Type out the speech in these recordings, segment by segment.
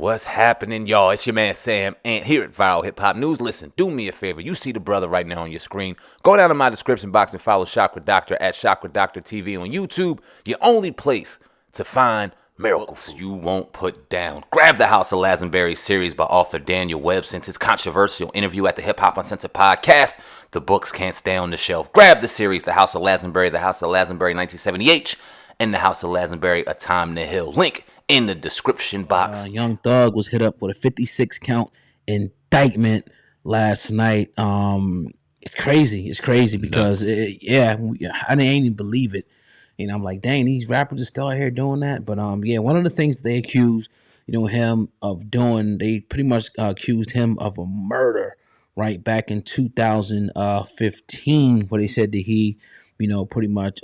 What's happening, y'all? It's your man Sam, and here at Viral Hip Hop News. Listen, do me a favor. You see the brother right now on your screen. Go down to my description box and follow Chakra Doctor at Chakra Doctor TV on YouTube. Your only place to find miracles you won't put down. Grab the House of Lazenberry series by author Daniel Webb. Since his controversial interview at the Hip Hop Uncensored podcast, the books can't stay on the shelf. Grab the series, The House of Lazenberry, The House of Lazenberry 1978, and The House of Lazenberry, A Time to Heal. Link in the description box. Young Thug was hit up with a 56 count indictment last night. It's crazy. It's crazy because I didn't even believe it. I'm like, dang, these rappers are still out here doing that. But one of the things that they accused, him of doing, they pretty much accused him of a murder, right, back in 2015, where they said that he, pretty much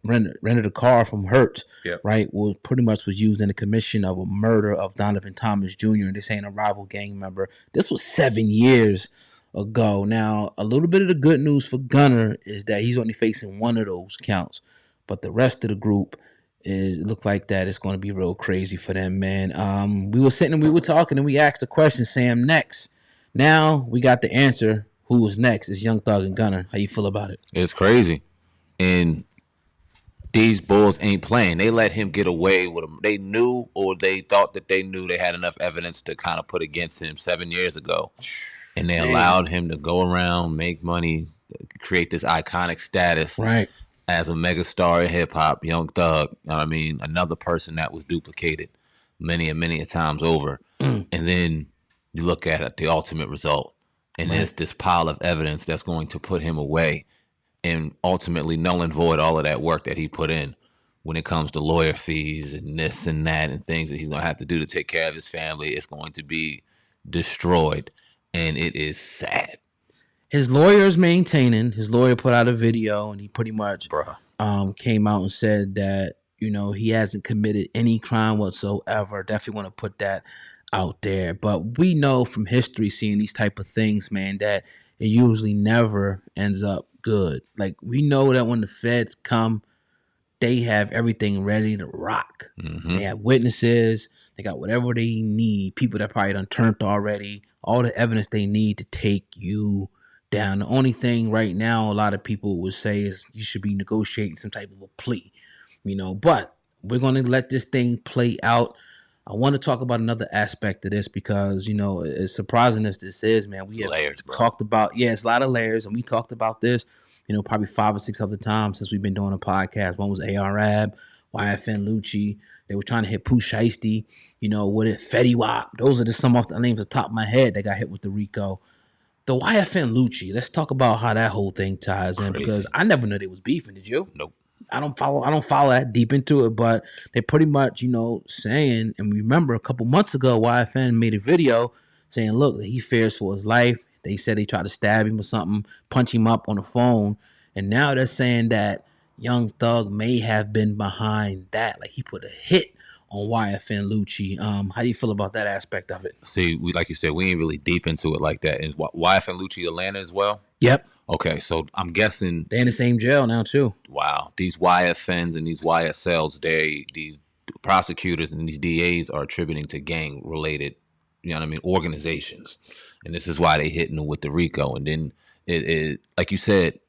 rented a car from Hertz, right? Was pretty much was used in the commission of a murder of Donovan Thomas Jr. and this ain't a rival gang member. This was 7 years ago. Now, a little bit of the good news for Gunna is that he's only facing one of those counts, but the rest of the group looks like that it's going to be real crazy for them, man. We were sitting and we were talking and we asked the question, Sam, next. Now we got the answer. Who was next? It's Young Thug and Gunna. How you feel about it? It's crazy. And these bulls ain't playing. They let him get away with them. They knew, or they thought that they knew they had enough evidence to kind of put against him 7 years ago. And they allowed him to go around, make money, create this iconic status as a megastar in hip hop, Young Thug. I mean, another person that was duplicated many a times over. And then you look at it, the ultimate result. And there's this pile of evidence that's going to put him away and ultimately null and void all of that work that he put in when it comes to lawyer fees and this and that and things that he's going to have to do to take care of his family. It's going to be destroyed, and it is sad. His lawyer is maintaining. His lawyer put out a video, and he pretty much came out and said that, he hasn't committed any crime whatsoever. Definitely want to put that out there. But we know from history, seeing these type of things, man, that it usually never ends up good. Like, we know that when the feds come, they have everything ready to rock. They have witnesses. They got whatever they need. People that probably done turned already. All the evidence they need to take you down. The only thing right now a lot of people would say is you should be negotiating some type of a plea. But we're going to let this thing play out. I want to talk about another aspect of this because, as surprising as this is, man, we have talked about, it's a lot of layers, and we talked about this, probably 5 or 6 other times since we've been doing a podcast. One was ARAB, YFN Lucci. They were trying to hit Pooh Shiesty, with it, Fetty Wap. Those are just some off the names at the top of my head that got hit with the RICO. The YFN Lucci, let's talk about how that whole thing ties in, because I never knew they was beefing. Did you? Nope. I don't follow that deep into it, but they pretty much, saying, and remember a couple months ago, YFN made a video saying, look, he fears for his life. They said they tried to stab him or something, punch him up on the phone. And now they're saying that Young Thug may have been behind that. Like, he put a hit on YFN Lucci. How do you feel about that aspect of it? See, like you said, we ain't really deep into it like that. Is YFN Lucci Atlanta as well? Yep. Okay, so I'm guessing they're in the same jail now too. Wow, these YFNs and these YSLs, these prosecutors and these DAs are attributing to gang-related, organizations, and this is why they hitting them with the RICO. And then it like you said,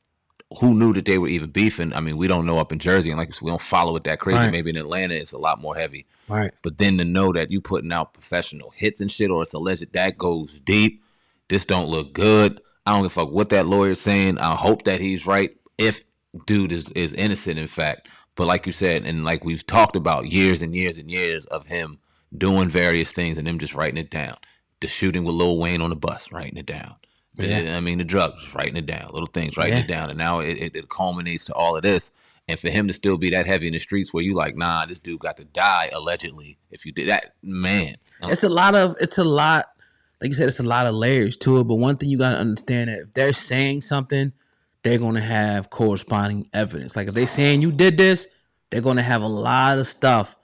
who knew that they were even beefing? I mean, we don't know up in Jersey, and like we don't follow it that crazy. Right. Maybe in Atlanta, it's a lot more heavy. Right. But then to know that you putting out professional hits and shit, or it's alleged that goes deep, this don't look good. I don't give a fuck what that lawyer's saying. I hope that he's right. If dude is innocent, in fact. But like you said, and like we've talked about years and years and years of him doing various things and him just writing it down. The shooting with Lil Wayne on the bus, writing it down. The drugs, writing it down. Little things, writing it down. And now it culminates to all of this. And for him to still be that heavy in the streets where you like, nah, this dude got to die, allegedly. If you did that, man. It's a lot. Like you said, it's a lot of layers to it, but one thing you got to understand that if they're saying something, they're going to have corresponding evidence. Like if they're saying you did this, they're going to have a lot of stuff.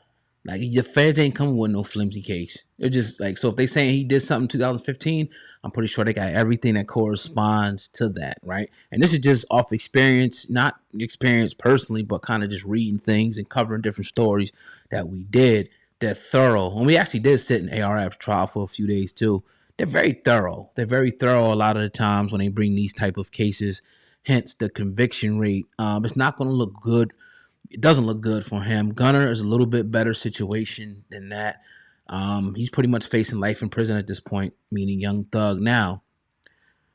Like the feds ain't coming with no flimsy case. They're just like, so if they saying he did something in 2015, I'm pretty sure they got everything that corresponds to that, right? And this is just off experience, not experience personally, but kind of just reading things and covering different stories that we did. they're thorough. And we actually did sit in ARF's trial for a few days too. They're very thorough. They're very thorough a lot of the times when they bring these type of cases. Hence the conviction rate. It's not going to look good. It doesn't look good for him. Gunna is a little bit better situation than that. He's pretty much facing life in prison at this point, meaning Young Thug. Now,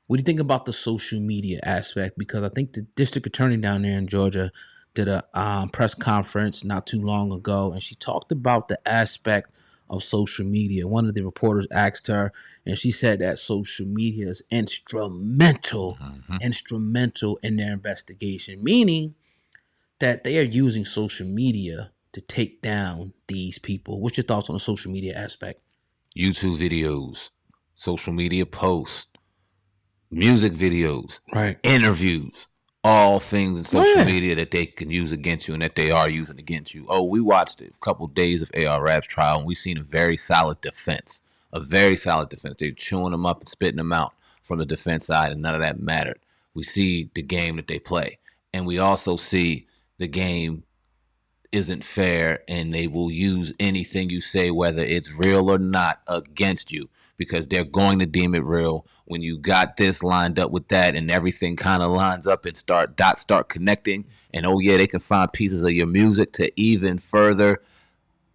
what do you think about the social media aspect? Because I think the district attorney down there in Georgia did a press conference not too long ago, and she talked about the aspect of social media. One of the reporters asked her, and she said that social media is instrumental in their investigation, meaning that they are using social media to take down these people. What's your thoughts on the social media aspect? YouTube videos, social media posts, music videos, Right. interviews, all things in social media that they can use against you and that they are using against you. Oh, we watched a couple of days of ARF's trial, and we seen a very solid defense. They're chewing them up and spitting them out from the defense side, and none of that mattered. We see the game that they play, and we also see the game isn't fair, and they will use anything you say, whether it's real or not, against you, because they're going to deem it real. When you got this lined up with that and everything kind of lines up and dots start connecting, and oh yeah, they can find pieces of your music to even further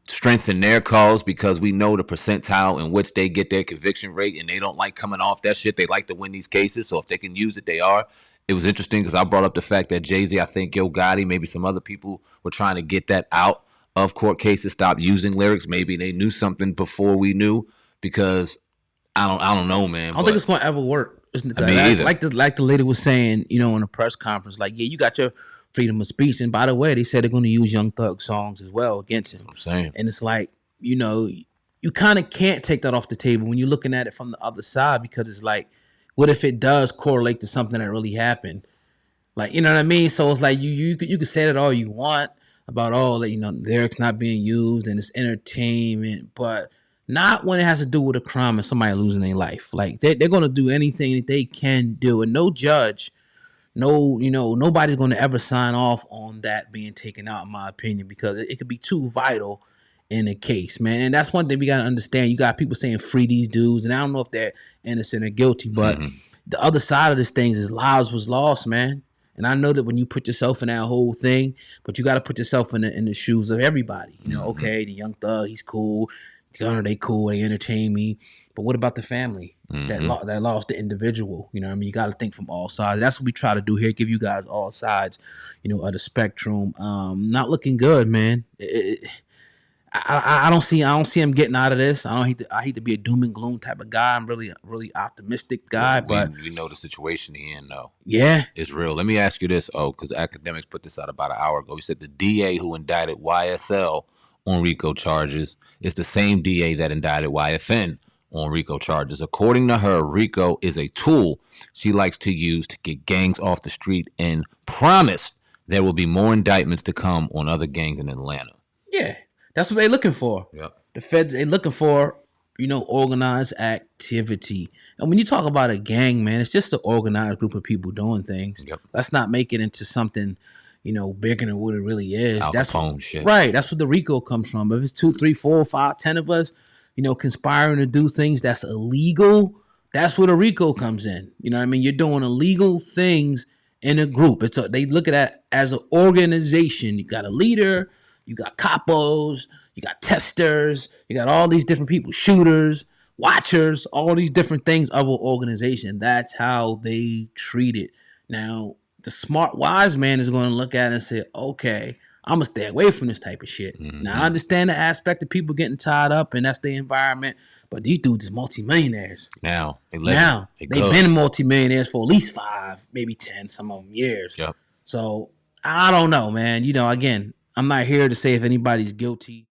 strengthen their cause, because we know the percentile in which they get their conviction rate, and they don't like coming off that shit. They like to win these cases, so if they can use it, they are. It was interesting because I brought up the fact that Jay-Z, I think Yo Gotti, maybe some other people were trying to get that out of court cases, stop using lyrics. Maybe they knew something before we knew, because I don't know, man. I don't think it's going to ever work. Either. Like the lady was saying, in a press conference, like, yeah, you got your freedom of speech. And by the way, they said they're going to use Young Thug songs as well against him. That's what I'm saying. And it's like, you kind of can't take that off the table when you're looking at it from the other side, because it's like, what if it does correlate to something that really happened? Like, you know what I mean? So it's like you can say that all you want about all that, lyrics not being used and it's entertainment, but not when it has to do with a crime and somebody losing their life. Like they're gonna do anything that they can do, and no judge, nobody's gonna ever sign off on that being taken out, in my opinion, because it could be too vital in a case, man. And that's one thing we gotta understand. You got people saying free these dudes, and I don't know if they're innocent or guilty, but the other side of this thing is lives was lost, man. And I know that when you put yourself in that whole thing, but you got to put yourself in the shoes of everybody. Okay, the Young Thug, he's cool. Gunna, they cool. They entertain me. But what about the family that lost the individual? You got to think from all sides. That's what we try to do here. Give you guys all sides, of the spectrum. Not looking good, man. I don't see him getting out of this. I hate to be a doom and gloom type of guy. I'm really optimistic guy, but we know the situation he in though. Yeah, it's real. Let me ask you this, because academics put this out about an hour ago. He said the DA who indicted YSL on RICO charges is the same DA that indicted YFN on RICO charges. According to her, RICO is a tool she likes to use to get gangs off the street, and promised there will be more indictments to come on other gangs in Atlanta. Yeah. That's what they're looking for. Yep. The feds, they're looking for, organized activity. And when you talk about a gang, man, it's just an organized group of people doing things. Yep. Let's not make it into something, bigger than what it really is. Al That's Capone shit. Right. That's what the RICO comes from. If it's 2, 3, 4, 5, 10 of us, conspiring to do things that's illegal, that's where the RICO comes in. You know what I mean? You're doing illegal things in a group. They look at that as an organization. You got a leader. You got capos, you got testers, you got all these different people, shooters, watchers, all these different things of an organization. That's how they treat it. Now, the smart, wise man is going to look at it and say, okay, I'm going to stay away from this type of shit. Now, I understand the aspect of people getting tied up, and that's the environment, but these dudes is multimillionaires. Now, they've been multimillionaires for at least 5, maybe 10, some of them years. Yep. So, I don't know, man. Again, I'm not here to say if anybody's guilty